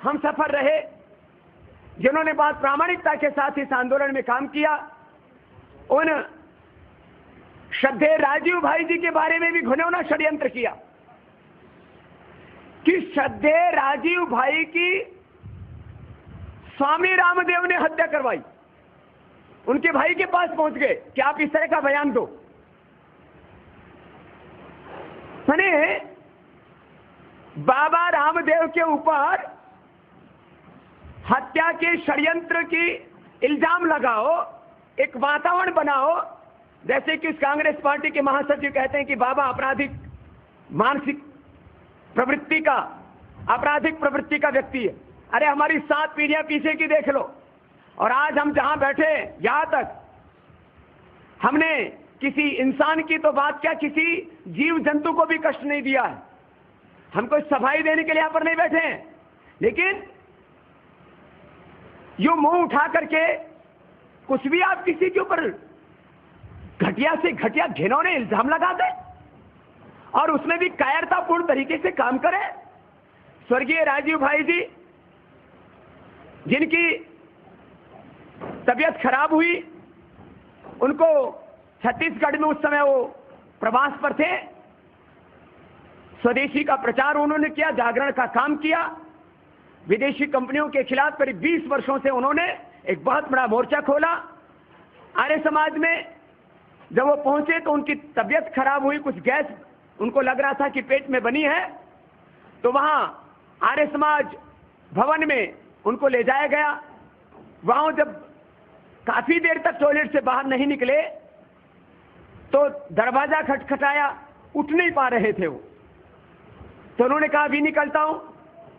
हम सफर रहे, जिन्होंने बहुत प्रामाणिकता के साथ इस आंदोलन में काम किया, उन श्रद्धेय राजीव भाई जी के बारे में भी घिनौना षड्यंत्र किया कि श्रद्धेय राजीव भाई की स्वामी रामदेव ने हत्या करवाई। उनके भाई के पास पहुंच गए कि आप इस तरह का बयान दो। मैंने बाबा रामदेव के ऊपर हत्या के षड्यंत्र की इल्जाम लगाओ, एक वातावरण बनाओ, जैसे कि उस कांग्रेस पार्टी के महासचिव कहते हैं कि बाबा आपराधिक मानसिक प्रवृत्ति का, आपराधिक प्रवृत्ति का व्यक्ति है। अरे हमारी 7 पीढ़ियां पीछे की देख लो, और आज हम जहां बैठे, यहां तक हमने किसी इंसान की तो बात क्या, किसी जीव जंतु को भी कष्ट नहीं दिया है। हम कोई सफाई देने के लिए यहां पर नहीं बैठे हैं, लेकिन यूं मुंह उठा करके कुछ भी आप किसी के ऊपर घटिया से घटिया घिनौने इल्जाम लगा दे और उसमें भी कायरतापूर्ण तरीके से काम करे। स्वर्गीय राजीव भाई जी, जिनकी तबीयत खराब हुई, उनको छत्तीसगढ़ में उस समय वो प्रवास पर थे, स्वदेशी का प्रचार उन्होंने किया, जागरण का काम किया। विदेशी कंपनियों के खिलाफ करीब 20 वर्षों से उन्होंने एक बहुत बड़ा मोर्चा खोला। आर्य समाज में जब वो पहुंचे तो उनकी तबीयत खराब हुई, कुछ गैस उनको लग रहा था कि पेट में बनी है, तो वहां आर्य समाज भवन में उनको ले जाया गया। वहां जब काफी देर तक टॉयलेट से बाहर नहीं निकले तो दरवाजा खटखटाया, उठ नहीं पा रहे थे वो, तो उन्होंने कहा अभी निकलता हूं,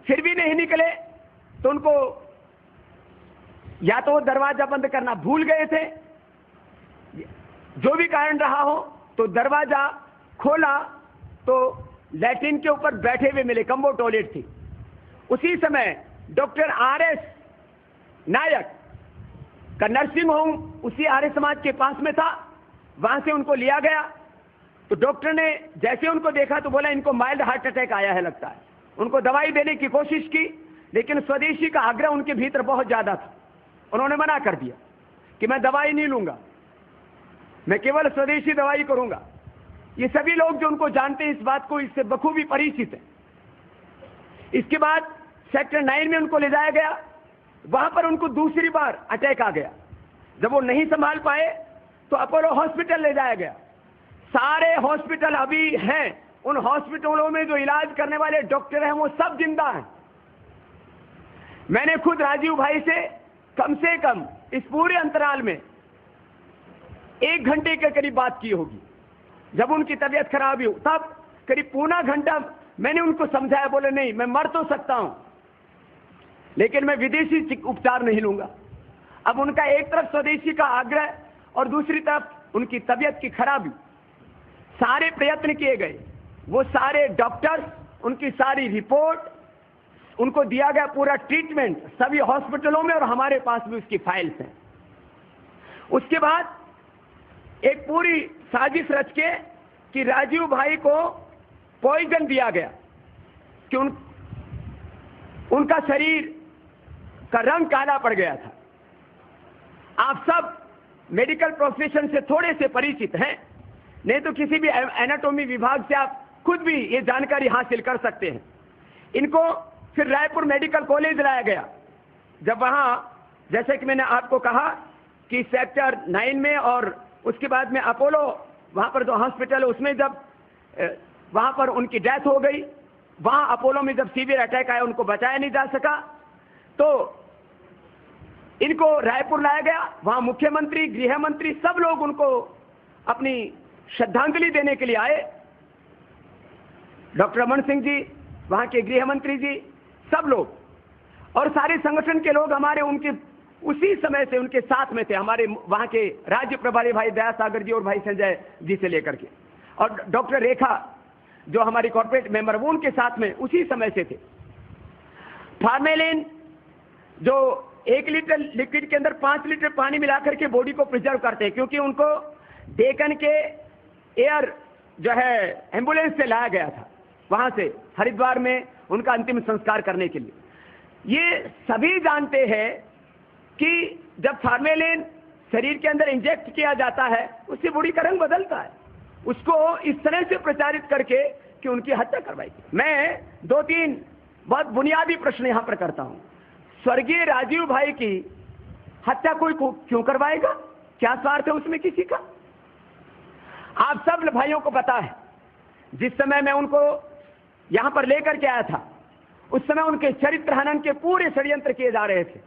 फिर भी नहीं निकले। तो उनको या तो वो दरवाजा बंद करना भूल गए थे, जो भी कारण रहा हो, तो दरवाजा खोला तो लैट्रिन के ऊपर बैठे हुए मिले, कम्बो टॉयलेट थी। उसी समय डॉक्टर आर.एस. नायक का नर्सिंग होम उसी आर्य समाज के पास में था, वहां से उनको लिया गया। तो डॉक्टर ने जैसे उनको देखा तो बोला इनको माइल्ड हार्ट अटैक आया है लगता है। उनको दवाई देने की कोशिश की, लेकिन स्वदेशी का आग्रह उनके भीतर बहुत ज्यादा था। उन्होंने मना कर दिया कि मैं दवाई नहीं लूंगा, मैं केवल स्वदेशी दवाई करूंगा। ये सभी लोग जो उनको जानते हैं इस बात को, इससे बखूबी परिचित है। इसके बाद सेक्टर 9 में उनको ले जाया गया, वहां पर उनको दूसरी बार अटैक आ गया। जब वो नहीं संभाल पाए तो अपोलो हॉस्पिटल ले जाया गया। सारे हॉस्पिटल अभी हैं, उन हॉस्पिटलों में जो इलाज करने वाले डॉक्टर हैं वो सब जिंदा हैं। मैंने खुद राजीव भाई से कम इस पूरे अंतराल में 1 घंटे के करीब बात की होगी। जब उनकी तबीयत खराब हुई तब करीब पौना घंटा मैंने उनको समझाया, बोले नहीं मैं मर तो सकता हूं लेकिन मैं विदेशी उपचार नहीं लूंगा। अब उनका एक तरफ स्वदेशी का आग्रह और दूसरी तरफ उनकी तबीयत की खराबी, सारे प्रयत्न किए गए, वो सारे डॉक्टर्स, उनकी सारी रिपोर्ट, उनको दिया गया पूरा ट्रीटमेंट सभी हॉस्पिटलों में, और हमारे पास भी उसकी फाइल्स हैं। उसके बाद एक पूरी साजिश रच के कि राजीव भाई को पॉइजन दिया गया कि उनका शरीर का रंग काला पड़ गया था। आप सब मेडिकल प्रोफेशन से थोड़े से परिचित हैं, नहीं तो किसी भी एनाटॉमी विभाग से आप खुद भी ये जानकारी हासिल कर सकते हैं। इनको फिर रायपुर मेडिकल कॉलेज लाया गया। जब वहां, जैसे कि मैंने आपको कहा कि सेक्टर 9 में और उसके बाद में अपोलो, वहां पर जो हॉस्पिटल है उसमें जब वहां पर उनकी डेथ हो गई, वहां अपोलो में जब सीवियर अटैक आया उनको बचाया नहीं जा सका, तो इनको रायपुर लाया गया। वहां मुख्यमंत्री, गृह मंत्री, सब लोग उनको अपनी श्रद्धांजलि देने के लिए आए। डॉक्टर रमन सिंह जी, वहां के गृह मंत्री जी, सब लोग और सारे संगठन के लोग हमारे उनके उसी समय से उनके साथ में थे। हमारे वहां के राज्य प्रभारी भाई दया सागर जी और भाई संजय जी से लेकर के, और डॉक्टर रेखा जो हमारी कॉर्पोरेट मेंबर, वो उनके साथ में उसी समय से थे। फार्मेलिन जो 1 लीटर लिक्विड के अंदर 5 लीटर पानी मिलाकर के बॉडी को प्रिजर्व करते हैं, क्योंकि उनको डेकन के एयर जो है एम्बुलेंस से लाया गया था, वहां से हरिद्वार में उनका अंतिम संस्कार करने के लिए। ये सभी जानते हैं कि जब फार्मेलिन शरीर के अंदर इंजेक्ट किया जाता है उससे बॉडी का रंग बदलता है, उसको इस तरह से प्रचारित करके कि उनकी हत्या करवाई। मैं 2-3 बहुत बुनियादी प्रश्न यहां पर करता हूं। स्वर्गीय राजीव भाई की हत्या कोई क्यों करवाएगा? क्या स्वार्थ है उसमें किसी का? आप सब भाइयों को पता है, जिस समय मैं उनको यहां पर लेकर के आया था उस समय उनके चरित्र हनन के पूरे षड्यंत्र किए जा रहे थे।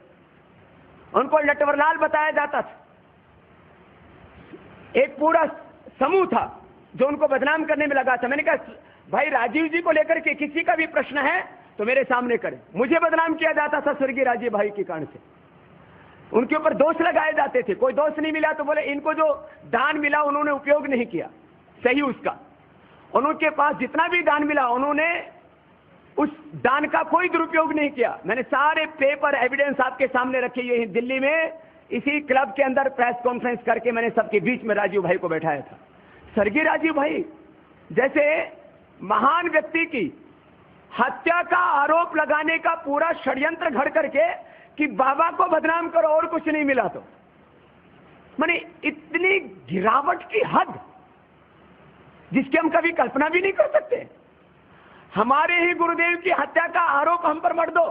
उनको लटवरलाल बताया जाता था, एक पूरा समूह था जो उनको बदनाम करने में लगा था। मैंने कहा भाई राजीव जी को लेकर के किसी का भी प्रश्न है तो मेरे सामने करें। मुझे बदनाम किया जाता था स्वर्गीय राजीव भाई के कारण से, उनके ऊपर दोष लगाए जाते थे। कोई दोष नहीं मिला तो बोले इनको जो दान मिला उन्होंने उपयोग नहीं किया सही उसका, उनके पास जितना भी दान मिला उन्होंने उस दान का कोई दुरुपयोग नहीं किया। मैंने सारे पेपर एविडेंस आपके सामने रखे हुए हैं। दिल्ली में इसी क्लब के अंदर प्रेस कॉन्फ्रेंस करके मैंने सबके बीच में राजीव भाई को बैठाया था। स्वर्गीय राजीव भाई जैसे महान व्यक्ति की हत्या का आरोप लगाने का पूरा षड्यंत्र घड़ करके कि बाबा को बदनाम करो और कुछ नहीं मिला, तो माने इतनी गिरावट की हद जिसकी हम कभी कल्पना भी नहीं कर सकते। हमारे ही गुरुदेव की हत्या का आरोप हम पर मत दो।